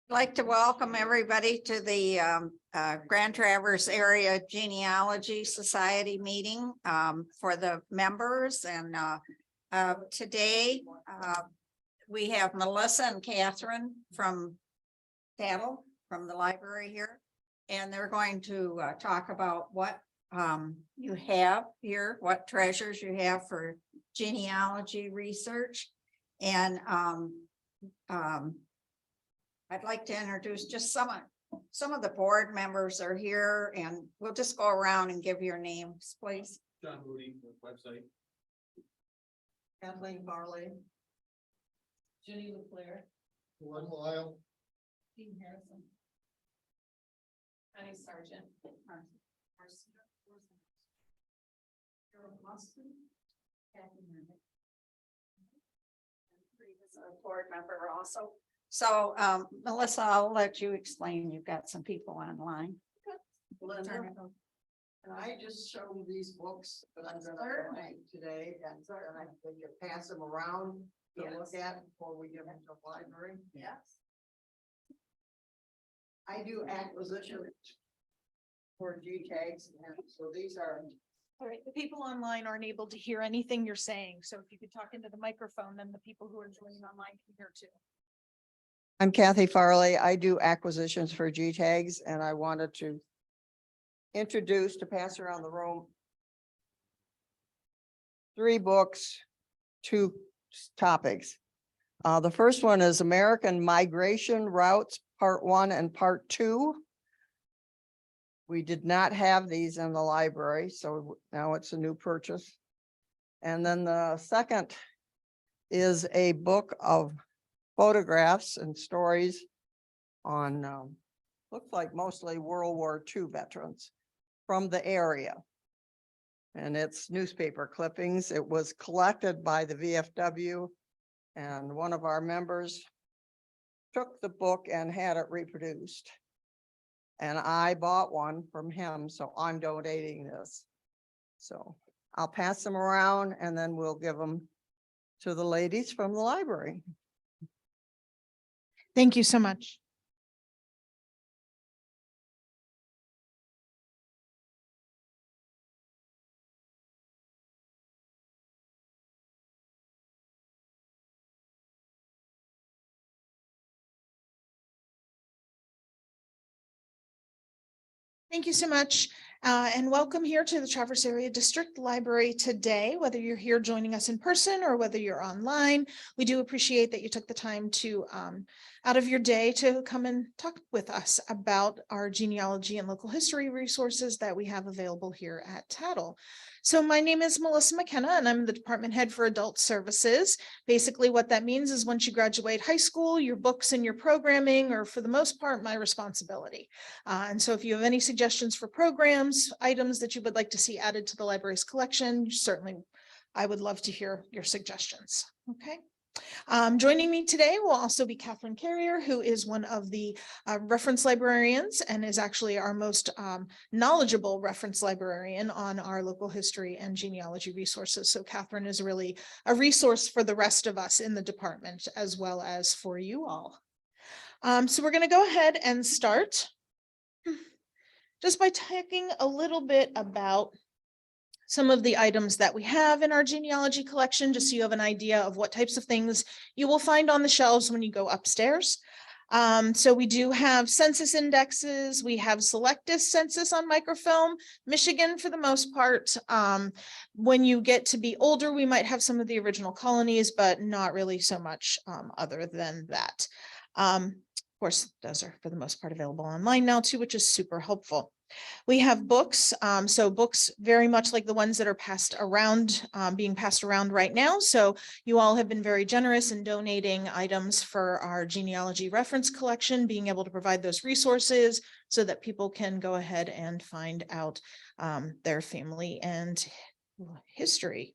Like to welcome everybody to the Grand Traverse Area Genealogy Society meeting for the members. And today we have Melissa and Katheryn from TADL from the library here. And they're going to talk about what you have here, what treasures you have for genealogy research. And I'd like to introduce just some of the board members are here, and we'll just go around and give your names, please. John Moody, website. Kathleen Farley. Jenny LeClaire. Glenn Lyle. Dean Harrison. Connie Sargent. Board member also. So Melissa, I'll let you explain. You've got some people online. Linda. And I just showed these books that I'm gonna write today, and I think you pass them around to look at before we give them to the library. Yes. I do acquisition for G tags, and so these are. All right, the people online aren't able to hear anything you're saying, so if you could talk into the microphone, then the people who are joining online can hear too. I'm Kathy Farley. I do acquisitions for G tags, and I wanted to introduce, to pass around the room, 3 books, 2 topics. The first one is American Migration Routes, Part 1 and Part 2. We did not have these in the library, so now it's a new purchase. And then the second is a book of photographs and stories on, looks like mostly World War II veterans from the area. And it's newspaper clippings. It was collected by the VFW, and one of our members took the book and had it reproduced. And I bought one from him, so I'm donating this. So I'll pass them around and then we'll give them to the ladies from the library. Thank you so much. Thank you so much, and welcome here to the Traverse Area District Library today, whether you're here joining us in person or whether you're online. We do appreciate that you took the time to out of your day to come and talk with us about our genealogy and local history resources that we have available here at TADL. So my name is Melissa McKenna, and I'm the department head for adult services. Basically, what that means is once you graduate high school, your books and your programming are, for the most part, my responsibility. And so if you have any suggestions for programs, items that you would like to see added to the library's collection, certainly I would love to hear your suggestions. Okay. Joining me today will also be Katheryn Carrier, who is one of the reference librarians and is actually our most knowledgeable reference librarian on our local history and genealogy resources. So Katheryn is really a resource for the rest of us in the department, as well as for you all. So we're going to go ahead and start just by talking a little bit about some of the items that we have in our genealogy collection, just so you have an idea of what types of things you will find on the shelves when you go upstairs. So we do have census indexes. We have Selectus census on microfilm, Michigan for the most part. When you get to be older, we might have some of the original colonies, but not really so much other than that. Of course, those are for the most part available online now too, which is super helpful. We have books, so books very much like the ones that are passed around, being passed around right now. So you all have been very generous in donating items for our genealogy reference collection, being able to provide those resources so that people can go ahead and find out their family and history.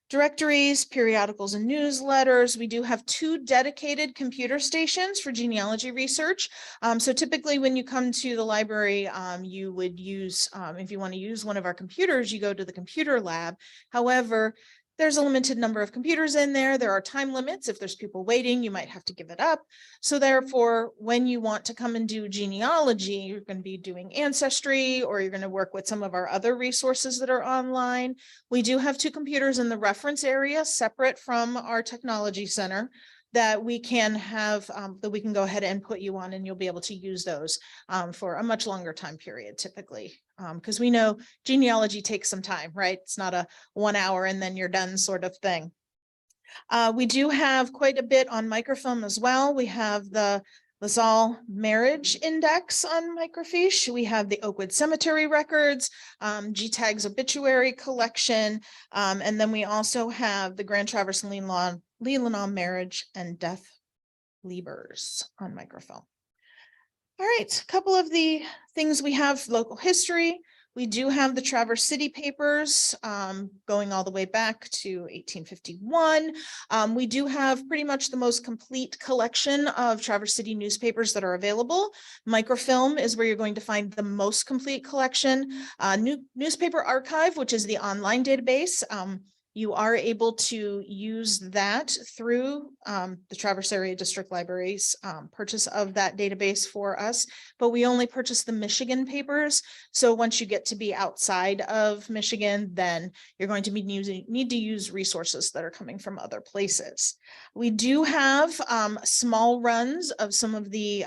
Directories, periodicals, and newsletters. We do have 2 dedicated computer stations for genealogy research. So typically when you come to the library, you would use, if you want to use one of our computers, you go to the computer lab. However, there's a limited number of computers in there. There are time limits. If there's people waiting, you might have to give it up. So therefore, when you want to come and do genealogy, you're going to be doing ancestry, or you're going to work with some of our other resources that are online. We do have 2 computers in the reference area separate from our technology center that we can have, that we can go ahead and put you on, and you'll be able to use those for a much longer time period typically. Because we know genealogy takes some time, right? It's not a 1 hour and then you're done sort of thing. We do have quite a bit on microfilm as well. We have the LaSalle Marriage Index on microfiche. We have the Oakwood Cemetery records, GTAG's obituary collection, and then we also have the Grand Traverse and Leelanau marriage and death Liebers on microfilm. All right, a couple of the things we have: local history. We do have the Traverse City papers going all the way back to 1851. We do have pretty much the most complete collection of Traverse City newspapers that are available. Microfilm is where you're going to find the most complete collection. Newspaper Archive, which is the online database. You are able to use that through the Traverse Area District Library's purchase of that database for us, but we only purchase the Michigan papers. So once you get to be outside of Michigan, then you're going to be need to use resources that are coming from other places. We do have small runs of some of the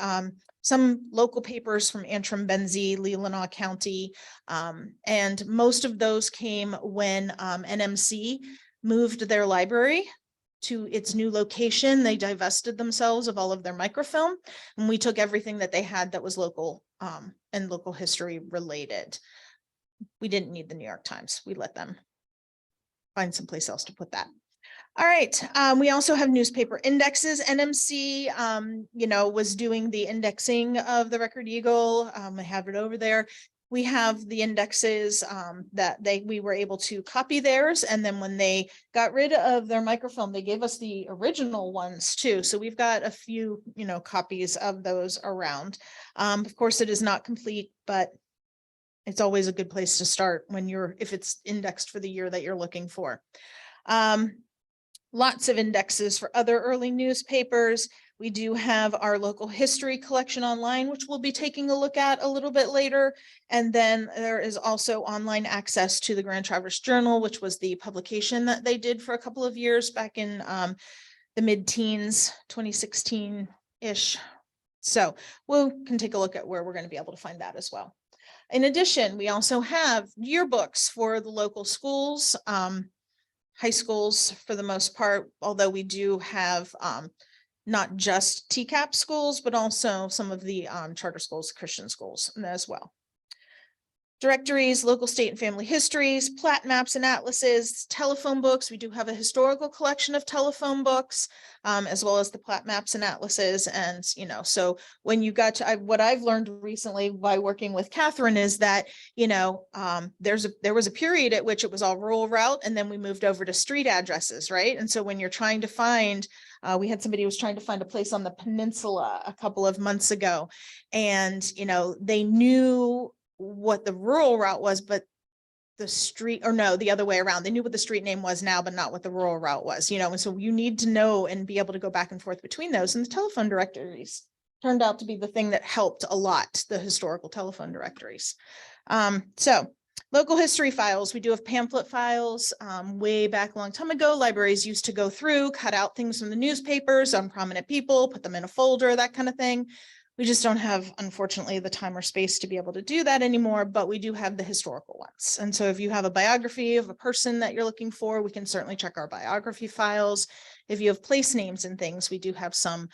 some local papers from Antrim, Benzie, Leelanau County, and most of those came when NMC moved their library to its new location. They divested themselves of all of their microfilm, and we took everything that they had that was local and local history related. We didn't need the New York Times. We let them find someplace else to put that. All right, we also have newspaper indexes. NMC, was doing the indexing of the Record Eagle. I have it over there. We have the indexes that we were able to copy theirs. And then when they got rid of their microfilm, they gave us the original ones too. So we've got a few, copies of those around. Of course, it is not complete, but it's always a good place to start when if it's indexed for the year that you're looking for. Lots of indexes for other early newspapers. We do have our local history collection online, which we'll be taking a look at a little bit later. And then there is also online access to the Grand Traverse Journal, which was the publication that they did for a couple of years back in the mid-teens, 2016-ish. So we can take a look at where we're going to be able to find that as well. In addition, we also have yearbooks for the local schools, high schools for the most part, although we do have not just TCAP schools, but also some of the charter schools, Christian schools as well. Directories, local, state, and family histories, plat maps and atlases, telephone books. We do have a historical collection of telephone books, as well as the plat maps and atlases. And, so when you got to, what I've learned recently by working with Katheryn is that, there was a period at which it was all rural route, and then we moved over to street addresses, right? And so when you're trying to find, we had somebody who was trying to find a place on the peninsula a couple of months ago, and, they knew what the rural route was, but the street, or no, the other way around. They knew what the street name was now, but not what the rural route was, and so you need to know and be able to go back and forth between those. And the telephone directories turned out to be the thing that helped a lot, the historical telephone directories. So local history files, we do have pamphlet files. Way back a long time ago, libraries used to go through, cut out things from the newspapers on prominent people, put them in a folder, that kind of thing. We just don't have, unfortunately, the time or space to be able to do that anymore, but we do have the historical ones. And so if you have a biography of a person that you're looking for, we can certainly check our biography files. If you have place names and things, we do have some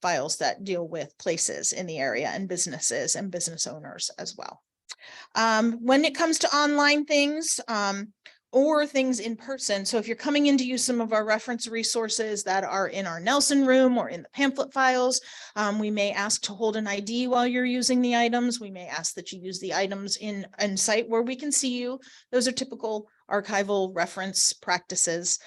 files that deal with places in the area and businesses and business owners as well. When it comes to online things, or things in person. So if you're coming in to use some of our reference resources that are in our Nelson room or in the pamphlet files, we may ask to hold an ID while you're using the items. We may ask that you use the items in site where we can see you. Those are typical archival reference practices.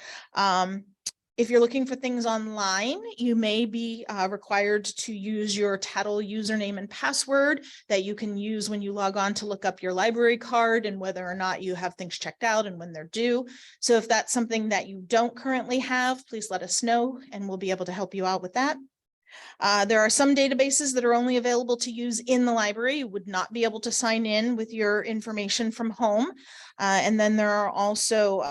If you're looking for things online, you may be required to use your TADL username and password that you can use when you log on to look up your library card and whether or not you have things checked out and when they're due. So if that's something that you don't currently have, please let us know and we'll be able to help you out with that. There are some databases that are only available to use in the library. You would not be able to sign in with your information from home. And then there are also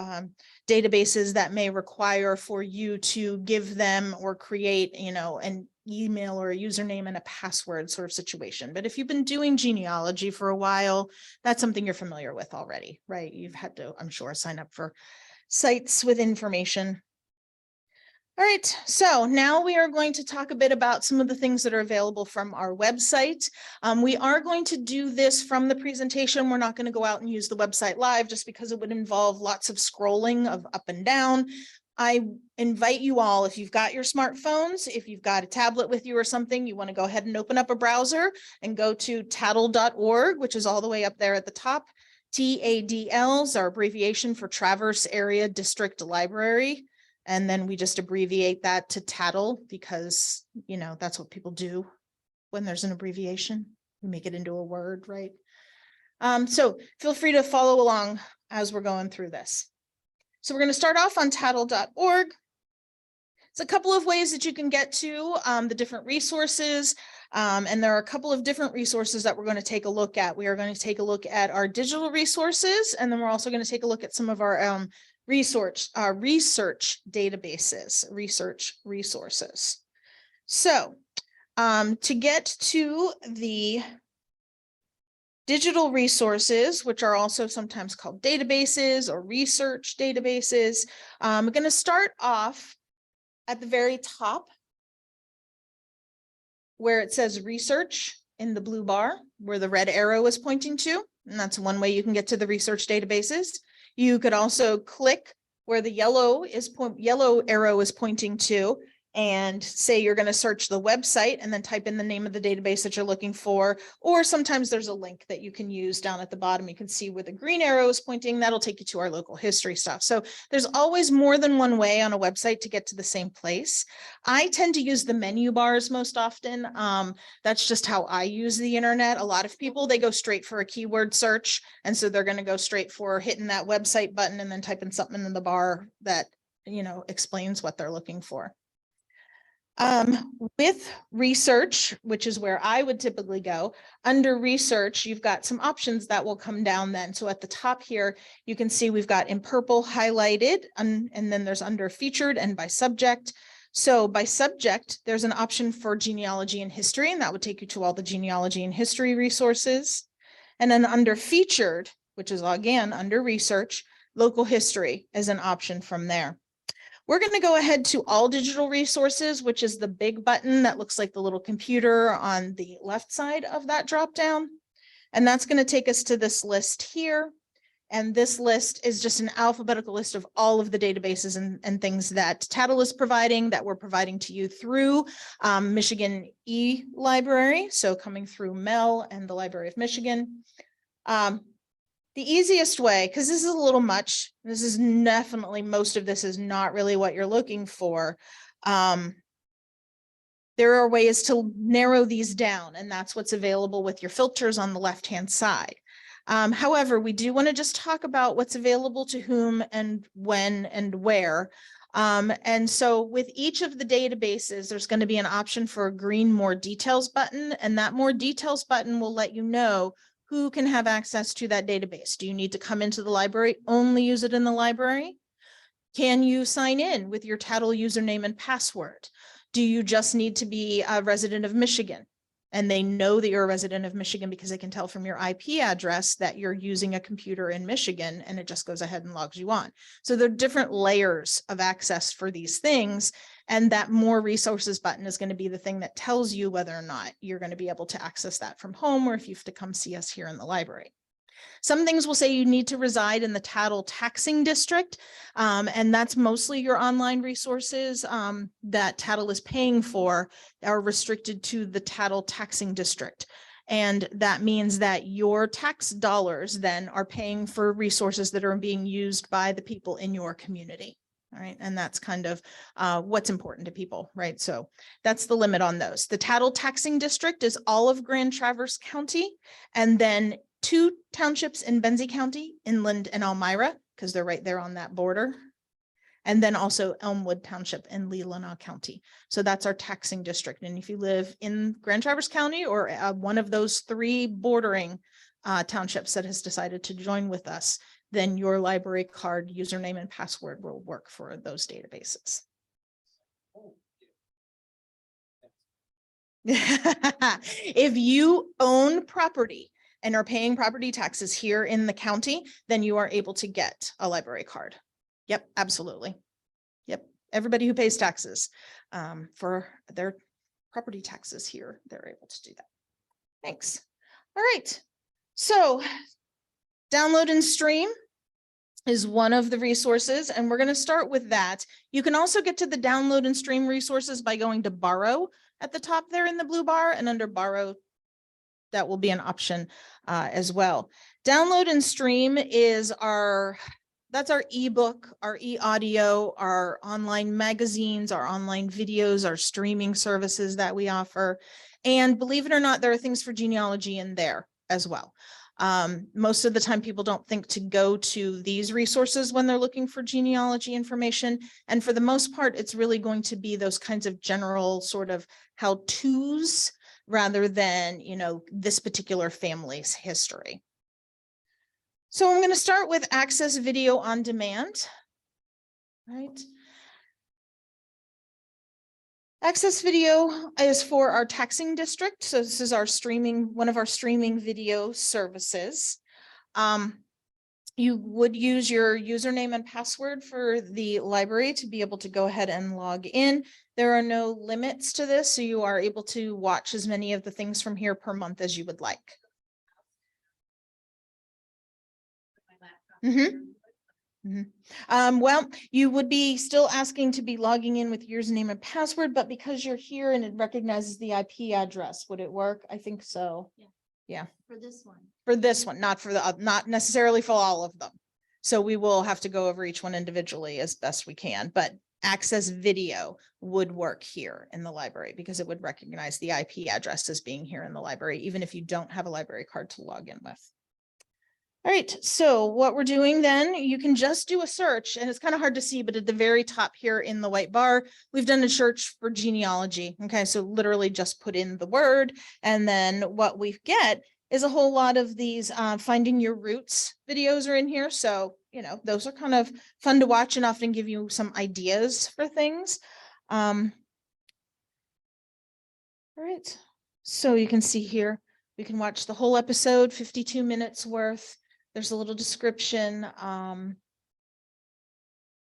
databases that may require for you to give them or create, an email or a username and a password sort of situation. But if you've been doing genealogy for a while, that's something you're familiar with already, right? You've had to, I'm sure, sign up for sites with information. All right, so now we are going to talk a bit about some of the things that are available from our website. We are going to do this from the presentation. We're not going to go out and use the website live just because it would involve lots of scrolling of up and down. I invite you all, if you've got your smartphones, if you've got a tablet with you or something, you want to go ahead and open up a browser and go to TADL.org, which is all the way up there at the top. TADL is our abbreviation for Traverse Area District Library. And then we just abbreviate that to TADL because, that's what people do when there's an abbreviation. We make it into a word, right? So feel free to follow along as we're going through this. So we're going to start off on TADL.org. It's a couple of ways that you can get to the different resources. And there are a couple of different resources that we're going to take a look at. We are going to take a look at our digital resources, and then we're also going to take a look at some of our research databases, research resources. So to get to the digital resources, which are also sometimes called databases or research databases, I'm going to start off at the very top where it says research in the blue bar, where the red arrow is pointing to, and that's one way you can get to the research databases. You could also click where the yellow arrow is pointing to and say you're going to search the website and then type in the name of the database that you're looking for. Or sometimes there's a link that you can use down at the bottom. You can see where the green arrow is pointing. That'll take you to our local history stuff. So there's always more than one way on a website to get to the same place. I tend to use the menu bars most often. That's just how I use the internet. A lot of people, they go straight for a keyword search. And so they're going to go straight for hitting that website button and then typing something in the bar that, explains what they're looking for. With research, which is where I would typically go, under research, you've got some options that will come down then. So at the top here, you can see we've got in purple highlighted, and then there's under featured and by subject. So by subject, there's an option for genealogy and history, and that would take you to all the genealogy and history resources. And then under featured, which is again under research, local history is an option from there. We're going to go ahead to all digital resources, which is the big button that looks like the little computer on the left side of that dropdown. And that's going to take us to this list here. And this list is just an alphabetical list of all of the databases and things that TADL is providing, that we're providing to you through Michigan e-library. So coming through MEL and the Library of Michigan. The easiest way, because this is a little much, this is definitely, most of this is not really what you're looking for. There are ways to narrow these down, and that's what's available with your filters on the left-hand side. However, we do want to just talk about what's available to whom and when and where. And so with each of the databases, there's going to be an option for a green More Details button, and that More Details button will let you know who can have access to that database. Do you need to come into the library, only use it in the library? Can you sign in with your TADL username and password? Do you just need to be a resident of Michigan? And they know that you're a resident of Michigan because they can tell from your IP address that you're using a computer in Michigan, and it just goes ahead and logs you on. So there are different layers of access for these things. And that More Resources button is going to be the thing that tells you whether or not you're going to be able to access that from home, or if you have to come see us here in the library. Some things will say you need to reside in the TADL taxing district, and that's mostly your online resources that TADL is paying for are restricted to the TADL taxing district. And that means that your tax dollars then are paying for resources that are being used by the people in your community. All right, and that's kind of what's important to people, right? So that's the limit on those. The TADL taxing district is all of Grand Traverse County, and then 2 townships in Benzie County, Inland and Elmira, because they're right there on that border. And then also Elmwood Township in Leelanau County. So that's our taxing district. And if you live in Grand Traverse County or one of those 3 bordering townships that has decided to join with us, then your library card username and password will work for those databases. If you own property and are paying property taxes here in the county, then you are able to get a library card. Yep, absolutely. Yep, everybody who pays taxes for their property taxes here, they're able to do that. Thanks. All right, so download and stream is one of the resources, and we're going to start with that. You can also get to the download and stream resources by going to borrow at the top there in the blue bar, and under borrow, that will be an option as well. Download and stream is that's our ebook, our e-audio, our online magazines, our online videos, our streaming services that we offer. And believe it or not, there are things for genealogy in there as well. Most of the time people don't think to go to these resources when they're looking for genealogy information. And for the most part, it's really going to be those kinds of general sort of how-tos rather than, you know, this particular family's history. So I'm going to start with Access Video on Demand, right? Access Video is for our taxing district. So this is our streaming, one of our streaming video services. You would use your username and password for the library to be able to go ahead and log in. There are no limits to this, so you are able to watch as many of the things from here per month as you would like. Well, you would be still asking to be logging in with username and password, but because you're here and it recognizes the IP address, would it work? I think so. Yeah. For this one. For this one, not for the, not necessarily for all of them. So we will have to go over each one individually as best we can, but Access Video would work here in the library because it would recognize the IP address as being here in the library, even if you don't have a library card to log in with. All right, so what we're doing then, you can just do a search, and it's kind of hard to see, but at the very top here in the white bar, we've done a search for genealogy. Okay, so literally just put in the word, and then what we get is a whole lot of these finding your roots videos are in here. So, you know, those are kind of fun to watch and often give you some ideas for things. All right, so you can see here, we can watch the whole episode, 52 minutes worth. There's a little description.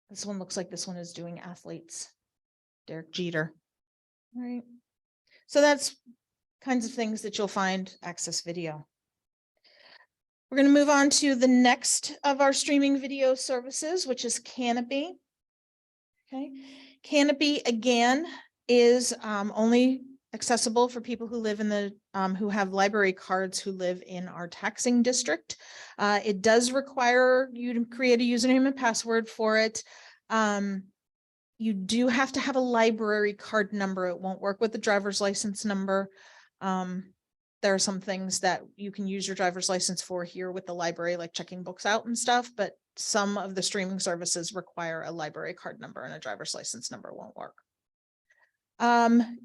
This one looks like this one is doing athletes. Derek Jeter. All right. So that's kinds of things that you'll find Access Video. We're going to move on to the next of our streaming video services, which is Canopy. Okay. Canopy again is only accessible for people who live in the who have library cards who live in our taxing district. It does require you to create a username and password for it. You do have to have a library card number. It won't work with the driver's license number. There are some things that you can use your driver's license for here with the library, like checking books out and stuff, but some of the streaming services require a library card number, and a driver's license number won't work.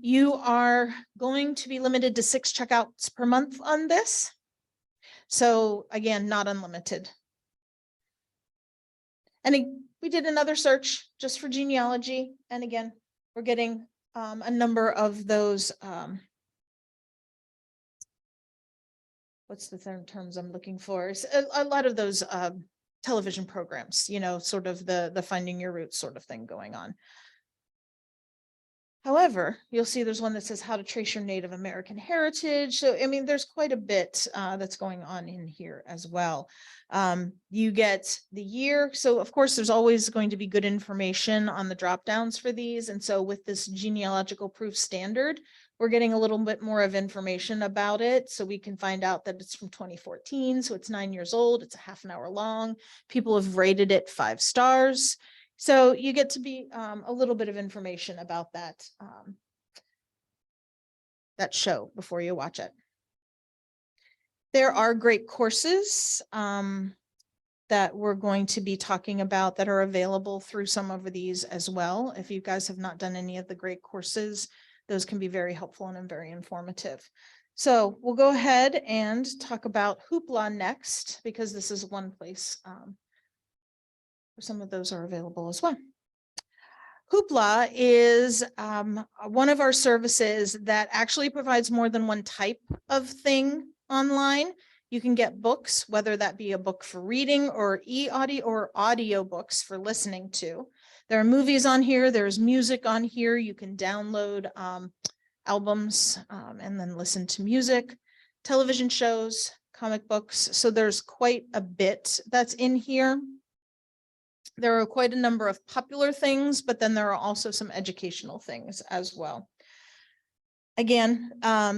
You are going to be limited to 6 checkouts per month on this. So again, not unlimited. And we did another search just for genealogy. And again, we're getting a number of those, what's the terms I'm looking for? A lot of those television programs, you know, sort of the finding your roots sort of thing going on. However, you'll see there's one that says how to trace your Native American heritage. So, I mean, there's quite a bit that's going on in here as well. You get the year. So, of course, there's always going to be good information on the drop downs for these. And so with this genealogical proof standard, we're getting a little bit more of information about it. So we can find out that it's from 2014. So it's 9 years old. It's a half an hour long. People have rated it 5 stars. So you get to be a little bit of information about that, that show before you watch it. There are great courses that we're going to be talking about that are available through some of these as well. If you guys have not done any of the great courses, those can be very helpful and very informative. So we'll go ahead and talk about Hoopla next, because this is one place some of those are available as well. Hoopla is one of our services that actually provides more than one type of thing online. You can get books, whether that be a book for reading or e-audio or audio books for listening to. There are movies on here. There's music on here. You can download albums and then listen to music, television shows, comic books. So there's quite a bit that's in here. There are quite a number of popular things, but then there are also some educational things as well. Again,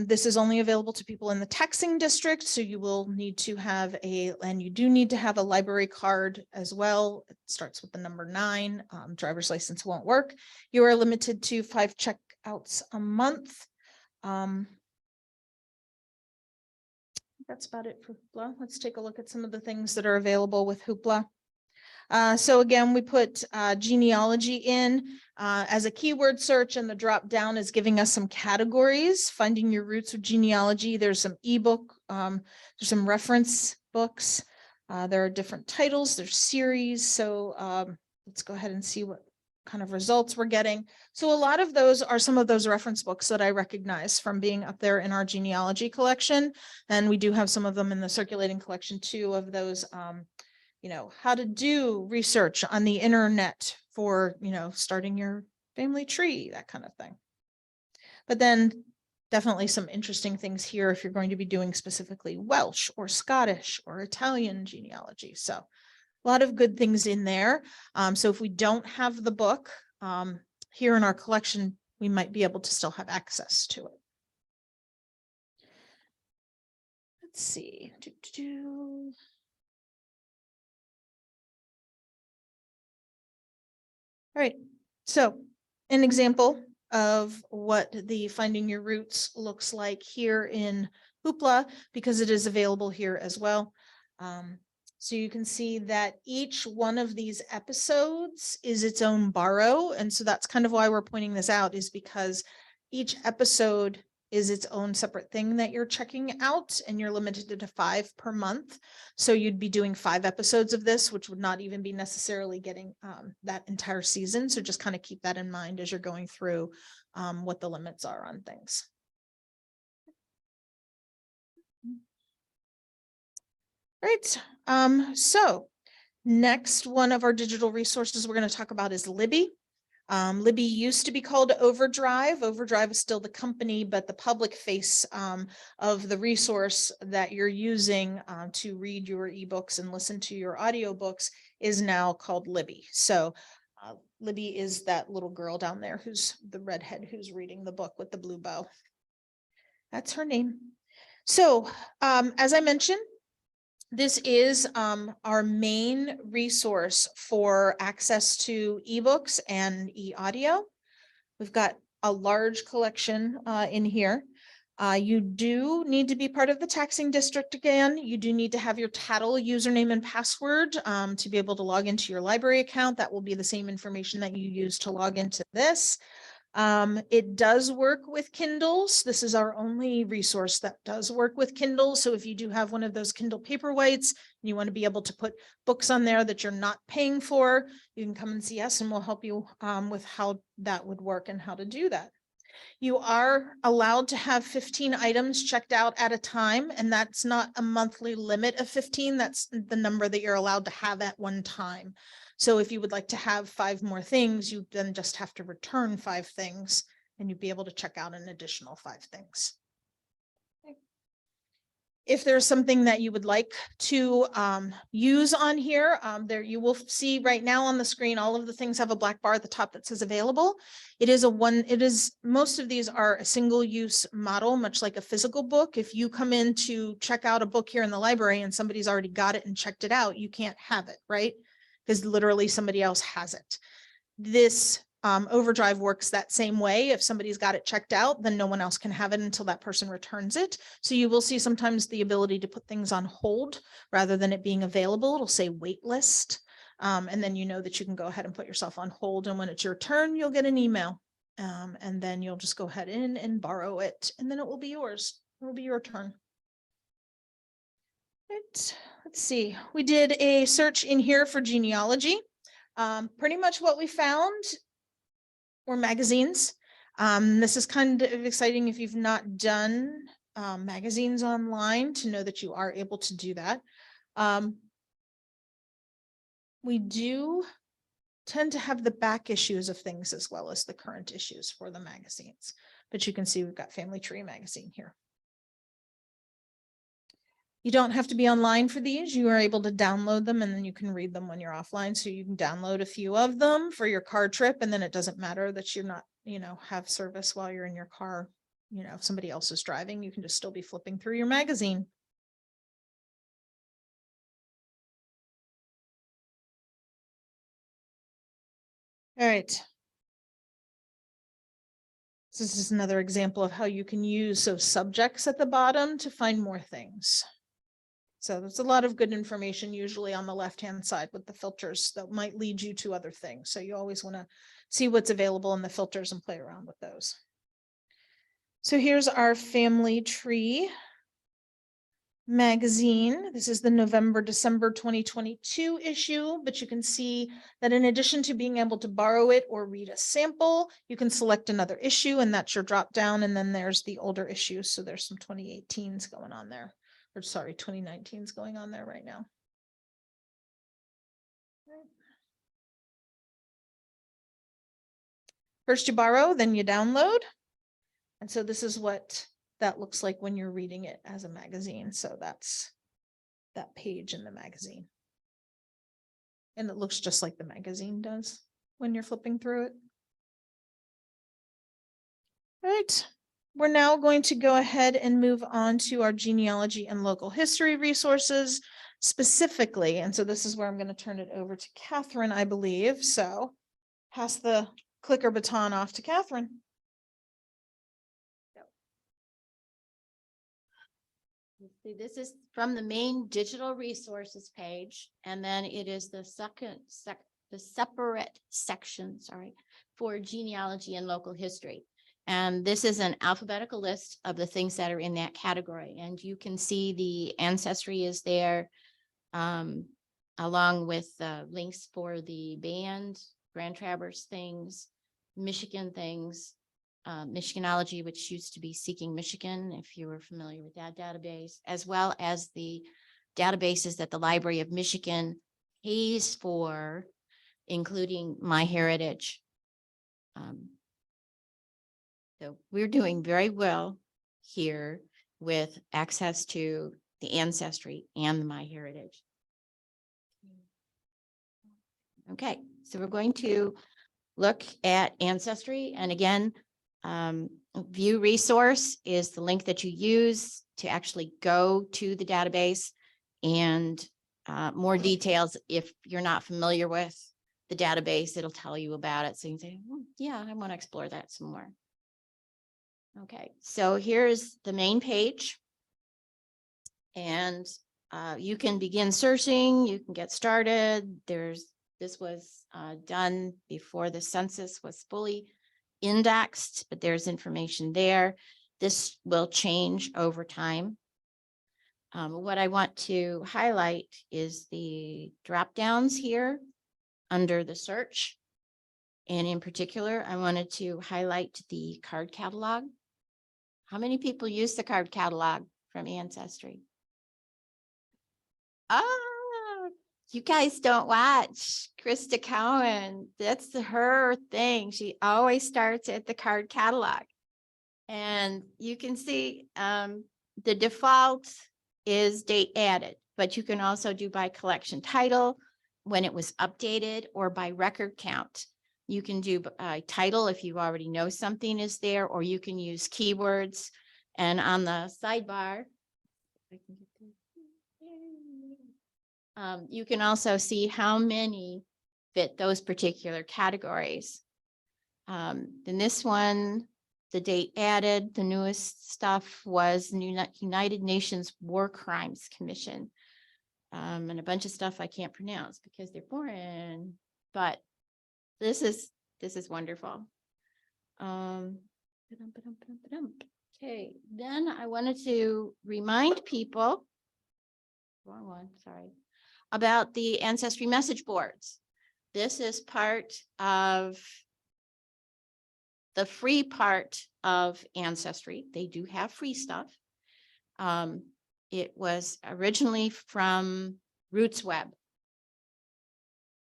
this is only available to people in the taxing district, so you will need to have and you do need to have a library card as well. It starts with the number 9. Driver's license won't work. You are limited to 5 checkouts a month. That's about it for Hoopla. Let's take a look at some of the things that are available with Hoopla. So again, we put genealogy in as a keyword search, and the drop down is giving us some categories. Finding your roots with genealogy. There's some ebook, there's some reference books. There are different titles, there's series. So let's go ahead and see what kind of results we're getting. So a lot of those are some of those reference books that I recognize from being up there in our genealogy collection. And we do have some of them in the circulating collection too, of those you know, how to do research on the internet for, you know, starting your family tree, that kind of thing. But then definitely some interesting things here if you're going to be doing specifically Welsh or Scottish or Italian genealogy. So a lot of good things in there. So if we don't have the book here in our collection, we might be able to still have access to it. Let's see. All right, so an example of what the Finding Your Roots looks like here in Hoopla, because it is available here as well. So you can see that each one of these episodes is its own borrow. And so that's kind of why we're pointing this out, is because each episode is its own separate thing that you're checking out, and you're limited to 5 per month. So you'd be doing 5 episodes of this, which would not even be necessarily getting that entire season. So just kind of keep that in mind as you're going through what the limits are on things. Right. So next, one of our digital resources we're going to talk about is Libby. Libby used to be called Overdrive. Overdrive is still the company, but the public face of the resource that you're using to read your ebooks and listen to your audiobooks is now called Libby. So Libby is that little girl down there who's the redhead who's reading the book with the blue bow. That's her name. So as I mentioned, this is our main resource for access to ebooks and e-audio. We've got a large collection in here. You do need to be part of the taxing district again. You do need to have your TADL username and password to be able to log into your library account. That will be the same information that you use to log into this. It does work with Kindles. This is our only resource that does work with Kindles. So if you do have one of those Kindle Paperwhites and you want to be able to put books on there that you're not paying for, you can come and see us and we'll help you with how that would work and how to do that. You are allowed to have 15 items checked out at a time, and that's not a monthly limit of 15. That's the number that you're allowed to have at one time. So if you would like to have 5 more things, you then just have to return 5 things and you'd be able to check out an additional 5 things. If there's something that you would like to use on here, there you will see right now on the screen, all of the things have a black bar at the top that says available. Most of these are a single use model, much like a physical book. If you come in to check out a book here in the library and somebody's already got it and checked it out, you can't have it, right? Because literally somebody else has it. this overdrive works that same way. If somebody's got it checked out, then no one else can have it until that person returns it. So you will see sometimes the ability to put things on hold rather than it being available. It'll say wait list. And then you know that you can go ahead and put yourself on hold. And when it's your turn, you'll get an email. And then you'll just go ahead in and borrow it. And then it will be yours. It will be your turn. Right. Let's see. We did a search in here for genealogy. Pretty much what we found were magazines. This is kind of exciting if you've not done magazines online to know that you are able to do that. We do tend to have the back issues of things as well as the current issues for the magazines, but you can see we've got Family Tree magazine here. You don't have to be online for these. You are able to download them and then you can read them when you're offline. So you can download a few of them for your car trip. And then it doesn't matter that you're not, have service while you're in your car. If somebody else is driving, you can just still be flipping through your magazine. All right. This is another example of how you can use those subjects at the bottom to find more things. So there's a lot of good information usually on the left-hand side with the filters that might lead you to other things. So you always want to see what's available in the filters and play around with those. So here's our Family Tree magazine. This is the November-December 2022 issue, but you can see that in addition to being able to borrow it or read a sample, you can select another issue and that's your drop down. And then there's the older issues. So there's some 2018s going on there. Or sorry, 2019 is going on there right now. First you borrow, then you download. And so this is what that looks like when you're reading it as a magazine. So that's that page in the magazine. And it looks just like the magazine does when you're flipping through it. All right. We're now going to go ahead and move on to our genealogy and local history resources specifically. And so this is where I'm going to turn it over to Katheryn, I believe. So pass the clicker baton off to Katheryn. See, this is from the main digital resources page, and then it is the separate section, for genealogy and local history. And this is an alphabetical list of the things that are in that category. And you can see the ancestry is there, along with links for the band, Grand Traverse things, Michigan things, Michiganology, which used to be Seeking Michigan, if you were familiar with that database, as well as the databases that the Library of Michigan pays for, including MyHeritage. So we're doing very well here with access to the ancestry and the MyHeritage. Okay, so we're going to look at ancestry. And again, view resource is the link that you use to actually go to the database, and more details. If you're not familiar with the database, it'll tell you about it. So you can say, yeah, I want to explore that some more. Okay, so here's the main page. And you can begin searching, you can get started. This was done before the census was fully indexed, but there's information there. This will change over time. What I want to highlight is the drop downs here under the search. And in particular, I wanted to highlight the card catalog. How many people use the card catalog from Ancestry? You guys don't watch Krista Cowan. That's her thing. She always starts at the card catalog. And you can see the default is date added, but you can also do by collection title, when it was updated, or by record count. You can do title if you already know something is there, or you can use keywords. And on the sidebar, you can also see how many fit those particular categories. Then this one, the date added, the newest stuff was United Nations War Crimes Commission. And a bunch of stuff I can't pronounce because they're foreign, but this is wonderful. Okay, then I wanted to remind people, wrong one, sorry, about the Ancestry message boards. This is part of the free part of Ancestry. They do have free stuff. It was originally from Roots Web.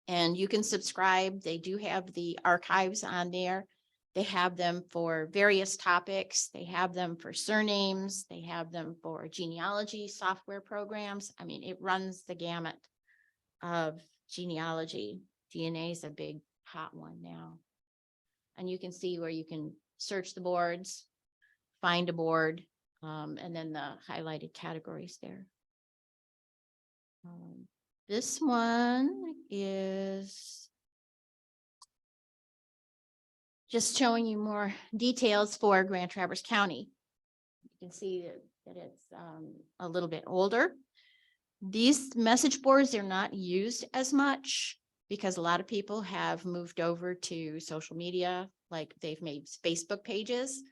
And you can subscribe. They do have the archives on there. They have them for various topics. They have them for surnames. They have them for genealogy software programs. I mean, it runs the gamut of genealogy. DNA is a big hot one now. And you can see where you can search the boards, find a board, and then the highlighted categories there. This one is just showing you more details for Grand Traverse County. You can see that it's a little bit older. These message boards are not used as much because a lot of people have moved over to social media, like they've made Facebook pages,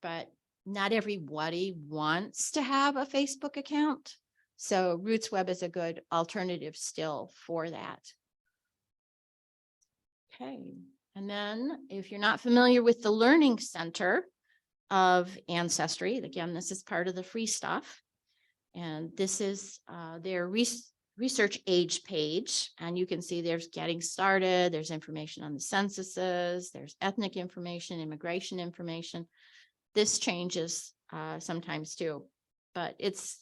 but not everybody wants to have a Facebook account. So Roots Web is a good alternative still for that. Okay, and then if you're not familiar with the Learning Center of Ancestry, again, this is part of the free stuff. And this is their research age page. And you can see there's getting started, there's information on the censuses, there's ethnic information, immigration information. This changes sometimes too, but it's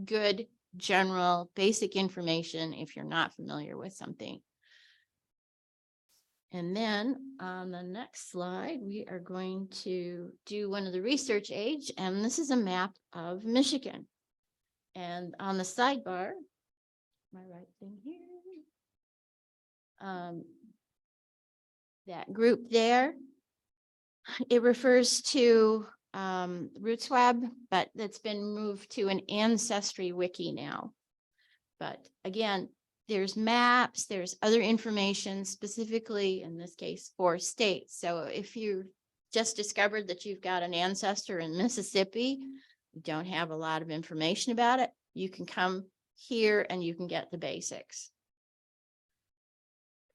good general basic information if you're not familiar with something. And then on the next slide, we are going to do one of the research age, and this is a map of Michigan. And on the sidebar, my right thing here, that group there, it refers to Roots Web, but that's been moved to an Ancestry wiki now. But again, there's maps, there's other information specifically in this case for states. So if you just discovered that you've got an ancestor in Mississippi, you don't have a lot of information about it, you can come here and you can get the basics.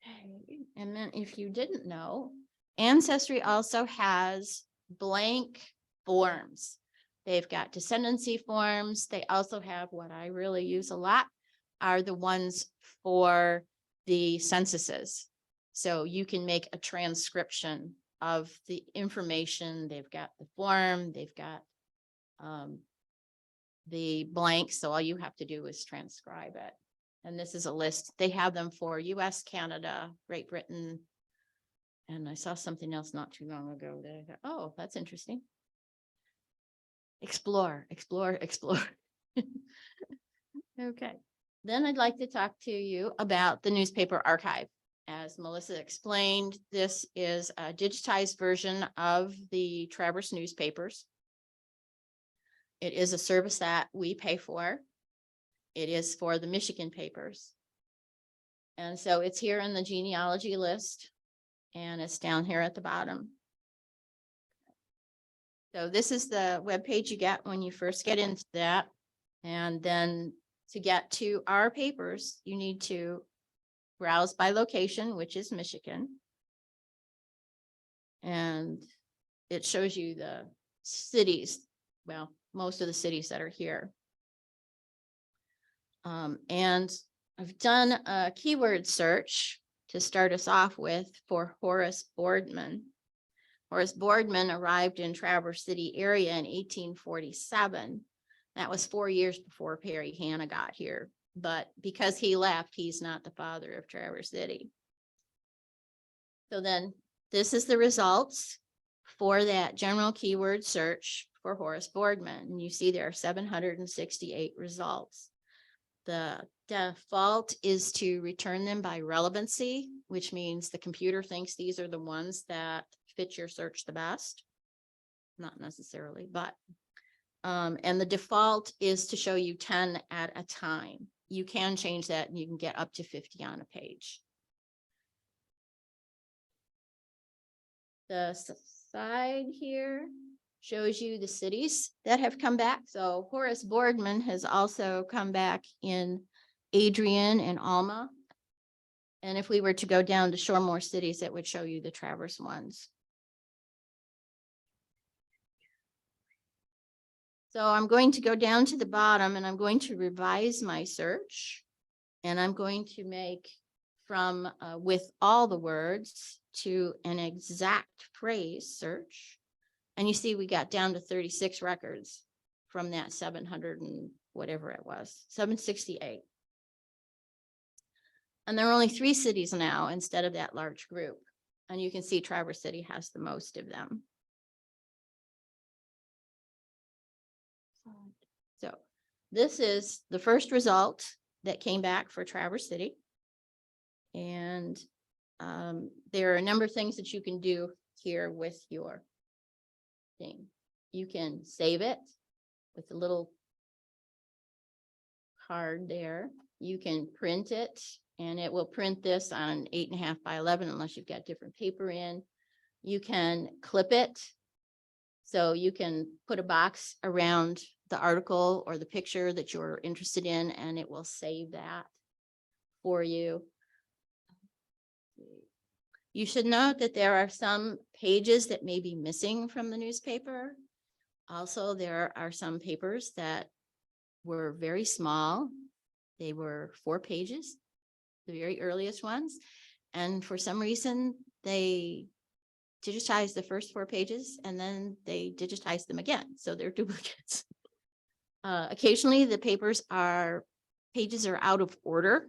Okay. And then if you didn't know, Ancestry also has blank forms. They've got descendancy forms. They also have what I really use a lot are the ones for the censuses. So you can make a transcription of the information. They've got the form, they've got the blanks. So all you have to do is transcribe it. And this is a list. They have them for US, Canada, Great Britain. And I saw something else not too long ago that I thought, oh, that's interesting. Explore, explore, explore. Okay. Then I'd like to talk to you about the newspaper archive. As Melissa explained, this is a digitized version of the Traverse newspapers. It is a service that we pay for. It is for the Michigan papers. And so it's here in the genealogy list, and it's down here at the bottom. So this is the webpage you get when you first get into that. And then to get to our papers, you need to browse by location, which is Michigan. And it shows you the cities, well, most of the cities that are here. And I've done a keyword search to start us off with for Horace Boardman. Horace Boardman arrived in Traverse City area in 1847. That was 4 years before Perry Hanna got here. But because he left, he's not the father of Traverse City. So then this is the results for that general keyword search for Horace Boardman. And you see there are 768 results. The default is to return them by relevancy, which means the computer thinks these are the ones that fit your search the best. Not necessarily, but, and the default is to show you 10 at a time. You can change that and you can get up to 50 on a page. The side here shows you the cities that have come back. So Horace Boardman has also come back in Adrian and Alma. And if we were to go down to show more cities, it would show you the Traverse ones. So I'm going to go down to the bottom and I'm going to revise my search. And I'm going to make from with all the words to an exact phrase search. And you see, we got down to 36 records from that 700 and whatever it was, 768. And there are only 3 cities now instead of that large group. And you can see Traverse City has the most of them. So this is the first result that came back for Traverse City. And there are a number of things that you can do here with your thing. You can save it with a little card there. You can print it and it will print this on 8.5 by 11 unless you've got different paper in. You can clip it. So you can put a box around the article or the picture that you're interested in, and it will save that for you. You should note that there are some pages that may be missing from the newspaper. Also, there are some papers that were very small. They were 4 pages, the very earliest ones. And for some reason, they digitized the first 4 pages and then they digitized them again. So they're duplicates. Occasionally the pages are out of order.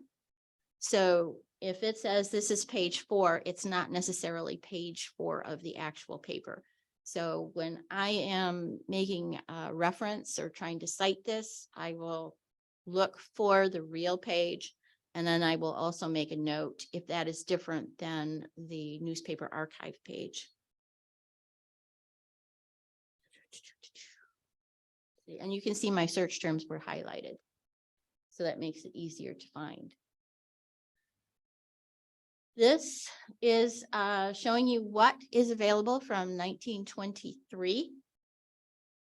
So if it says this is page 4, it's not necessarily page 4 of the actual paper. So when I am making a reference or trying to cite this, I will look for the real page. And then I will also make a note if that is different than the newspaper archive page. And you can see my search terms were highlighted. So that makes it easier to find. This is showing you what is available from 1923.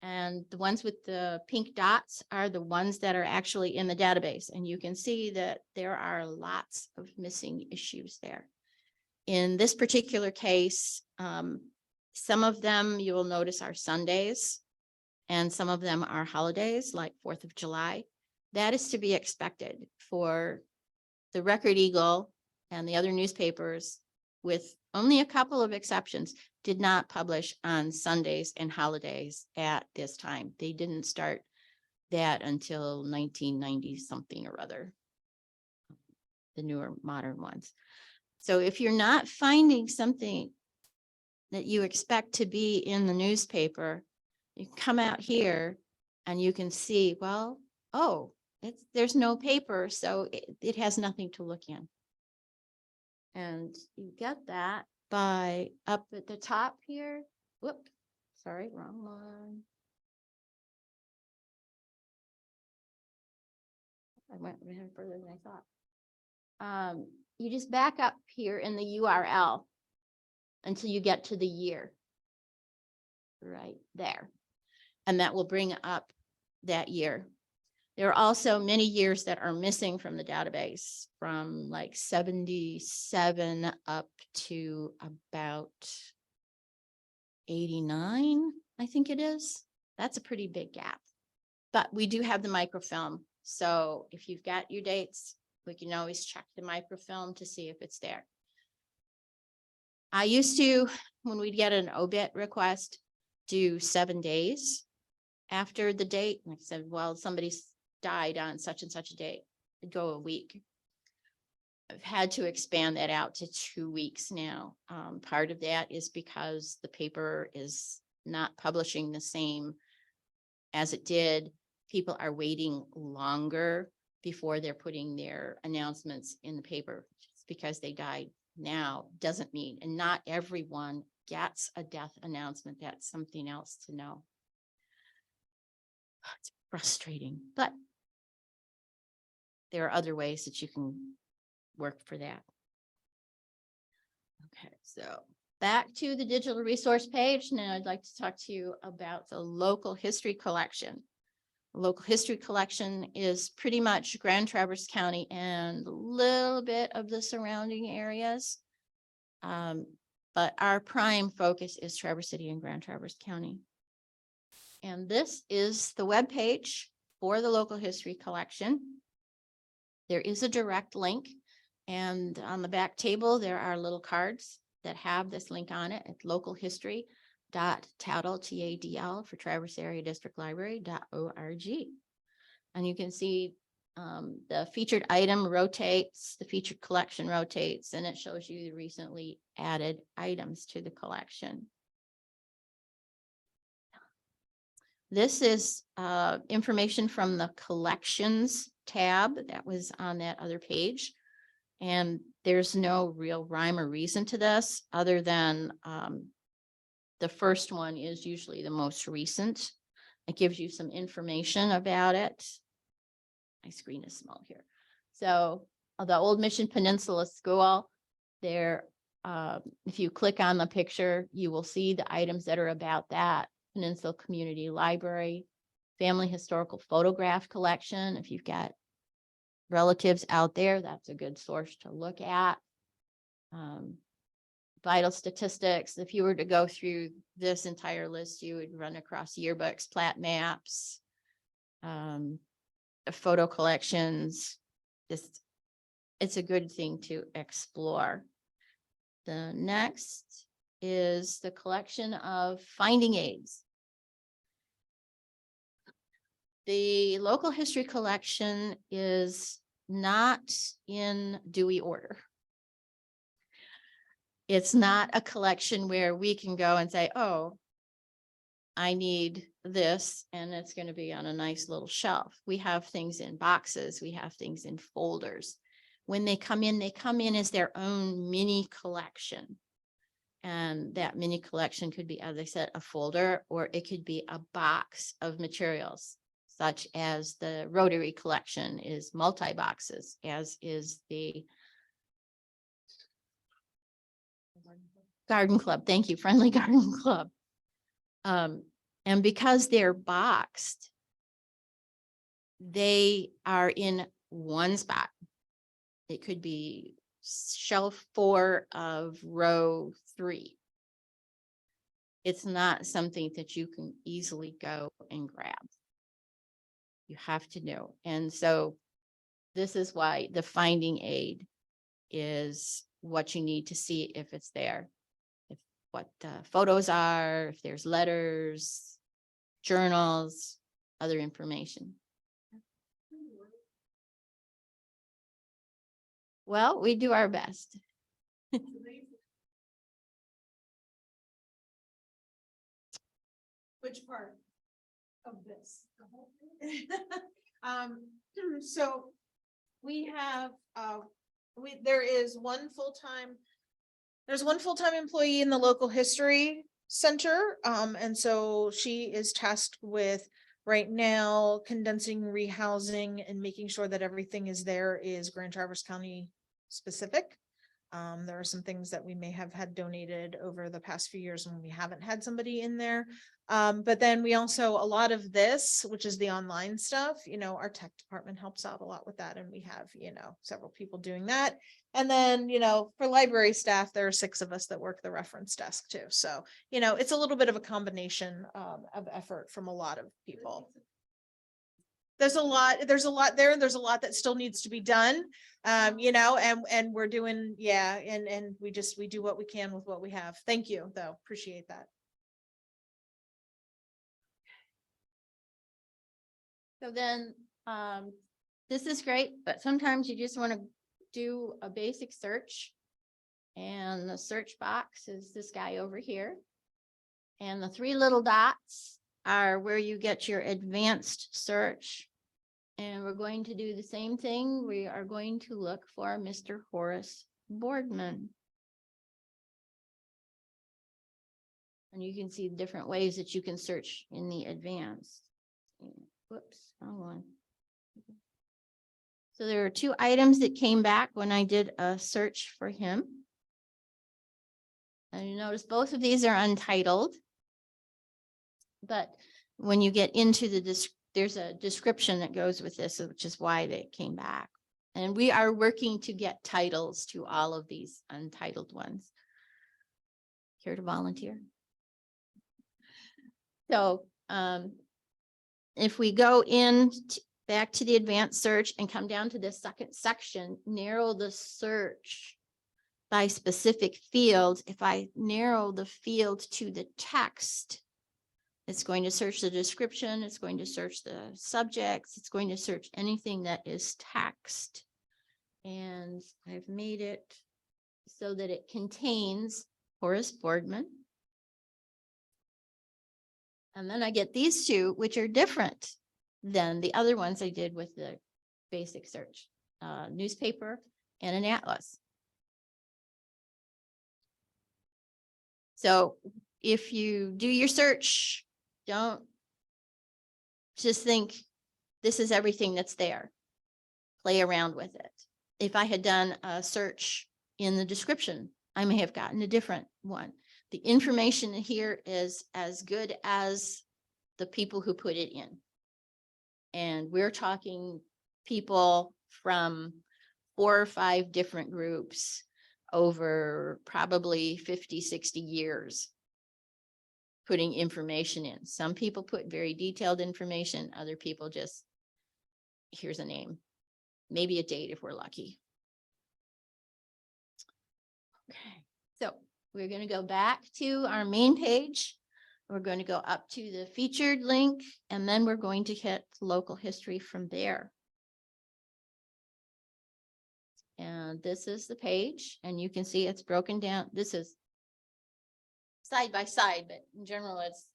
And the ones with the pink dots are the ones that are actually in the database. And you can see that there are lots of missing issues there. In this particular case, some of them you will notice are Sundays, and some of them are holidays like 4th of July. That is to be expected for the Record Eagle and the other newspapers, with only a couple of exceptions, did not publish on Sundays and holidays at this time. They didn't start that until 1990 something or other, the newer modern ones. So if you're not finding something that you expect to be in the newspaper, you come out here and you can see, well, oh, there's no paper, so it has nothing to look in. And you get that by up at the top here. Whoop, sorry, wrong one. I went further than I thought. You just back up here in the URL until you get to the year right there. And that will bring up that year. There are also many years that are missing from the database, from like 77 up to about 89, I think it is. That's a pretty big gap. But we do have the microfilm. So if you've got your dates, we can always check the microfilm to see if it's there. I used to, when we'd get an obit request, do 7 days after the date. Like I said, well, somebody's died on such and such a date, it'd go a week. I've had to expand that out to 2 weeks now. Part of that is because the paper is not publishing the same as it did. People are waiting longer before they're putting their announcements in the paper. Just because they died now doesn't mean, and not everyone gets a death announcement. That's something else to know. It's frustrating, but there are other ways that you can work for that. Okay, so back to the digital resource page. Now I'd like to talk to you about the local history collection. Local history collection is pretty much Grand Traverse County and a little bit of the surrounding areas. But our prime focus is Traverse City and Grand Traverse County. And this is the webpage for the local history collection. There is a direct link, and on the back table, there are little cards that have this link on it at localhistory.TADL, TADL for Traverse Area District Library.org. And you can see the featured item rotates, the featured collection rotates, and it shows you the recently added items to the collection. This is information from the collections tab that was on that other page. And there's no real rhyme or reason to this other than the first one is usually the most recent. It gives you some information about it. My screen is small here. So the Old Mission Peninsula School there, if you click on the picture, you will see the items that are about that. Peninsula Community Library, Family Historical Photograph Collection. If you've got relatives out there, that's a good source to look at. Vital statistics. If you were to go through this entire list, you would run across yearbooks, plat maps, photo collections. Just, it's a good thing to explore. The next is the collection of finding aids. The local history collection is not in Dewey order. It's not a collection where we can go and say, oh, I need this, and it's going to be on a nice little shelf. We have things in boxes. We have things in folders. When they come in as their own mini collection. And that mini collection could be, as I said, a folder, or it could be a box of materials, such as the Rotary collection is multi-boxes, as is the Garden Club. Thank you, Friendly Garden Club. And because they're boxed, they are in one spot. It could be shelf 4 of row 3. It's not something that you can easily go and grab. You have to know. And so this is why the finding aid is what you need to see if it's there. If what photos are, if there's letters, journals, other information. Well, we do our best. Which part of this? The whole thing? So we have, there's one full-time employee in the local history center. And so she is tasked with right now condensing, rehousing, and making sure that everything is Grand Traverse County specific. There are some things that we may have had donated over the past few years when we haven't had somebody in there. But then we also, a lot of this, which is the online stuff, our tech department helps out a lot with that. And we have, several people doing that. And then, for library staff, there are 6 of us that work the reference desk too. So, it's a little bit of a combination of effort from a lot of people. There's a lot there, and there's a lot that still needs to be done. And we're doing, and we do what we can with what we have. Thank you, though. Appreciate that. So then, this is great, but sometimes you just want to do a basic search. And the search box is this guy over here. And the 3 little dots are where you get your advanced search. And we're going to do the same thing. We are going to look for Mr. Horace Boardman. And you can see different ways that you can search in the advanced. Whoops, wrong one. So there are 2 items that came back when I did a search for him. And you notice both of these are untitled. But when you get into there's a description that goes with this, which is why they came back. And we are working to get titles to all of these untitled ones. Care to volunteer? So if we go back to the advanced search and come down to the second section, narrow the search by specific fields. If I narrow the field to the text, it's going to search the description, it's going to search the subjects, it's going to search anything that is text. And I've made it so that it contains Horace Boardman. And then I get these 2, which are different than the other ones I did with the basic search, newspaper and an atlas. So if you do your search, don't just think this is everything that's there. Play around with it. If I had done a search in the description, I may have gotten a different one. The information here is as good as the people who put it in. And we're talking people from 4 or 5 different groups over probably 50, 60 years putting information in. Some people put very detailed information. Other people just, here's a name, maybe a date if we're lucky. Okay, so we're going to go back to our main page. We're going to go up to the featured link, and then we're going to hit local history from there. And this is the page, and you can see it's broken down. This is side by side, but in general, it's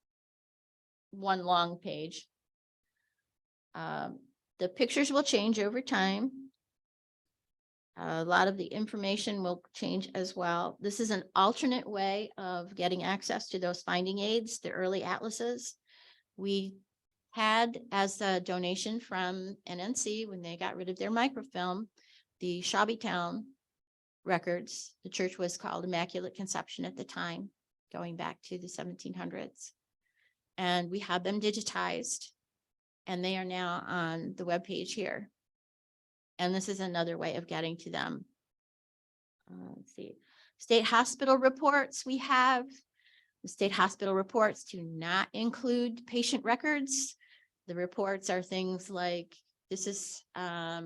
one long page. The pictures will change over time. A lot of the information will change as well. This is an alternate way of getting access to those finding aids, the early atlases. We had as a donation from NNC when they got rid of their microfilm, the Shabbytown records. The church was called Immaculate Conception at the time, going back to the 1700s. And we have them digitized, and they are now on the webpage here. And this is another way of getting to them. Let's see, state hospital reports we have. The state hospital reports do not include patient records. The reports are things like, this is how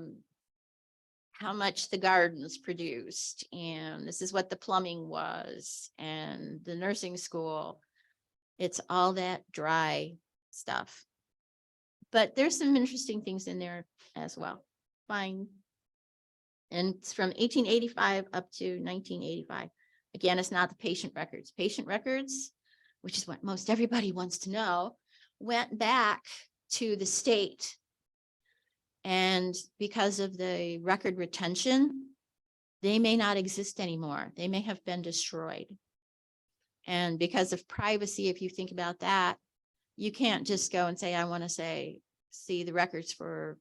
much the gardens produced, and this is what the plumbing was, and the nursing school. It's all that dry stuff. But there's some interesting things in there as well. Fine. And it's from 1885 up to 1985. Again, it's not the patient records. Patient records, which is what most everybody wants to know, went back to the state. And because of the record retention, they may not exist anymore. They may have been destroyed. And because of privacy, if you think about that, you can't just go and say, I want to see the records for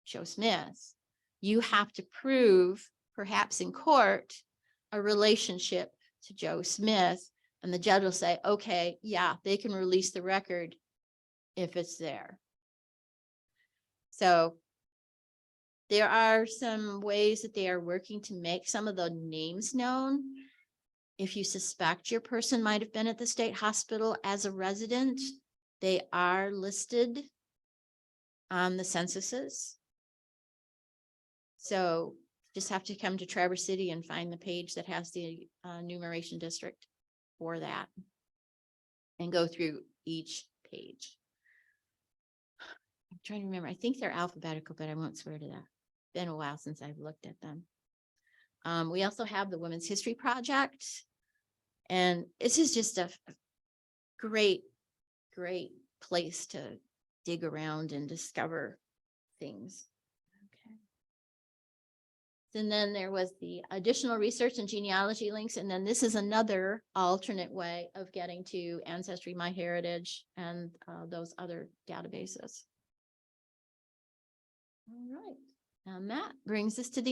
Joe Smith. You have to prove, perhaps in court, a relationship to Joe Smith, and the judge will say, okay, yeah, they can release the record if it's there. So there are some ways that they are working to make some of the names known. If you suspect your person might have been at the state hospital as a resident, they are listed on the censuses. So just have to come to Traverse City and find the page that has the enumeration district for that and go through each page. I'm trying to remember. I think they're alphabetical, but I won't swear to that. Been a while since I've looked at them. We also have the Women's History Project, and this is just a great place to dig around and discover things. Okay. And then there was the additional research and genealogy links, and then this is another alternate way of getting to Ancestry, MyHeritage, and those other databases. All right, now Matt brings us to the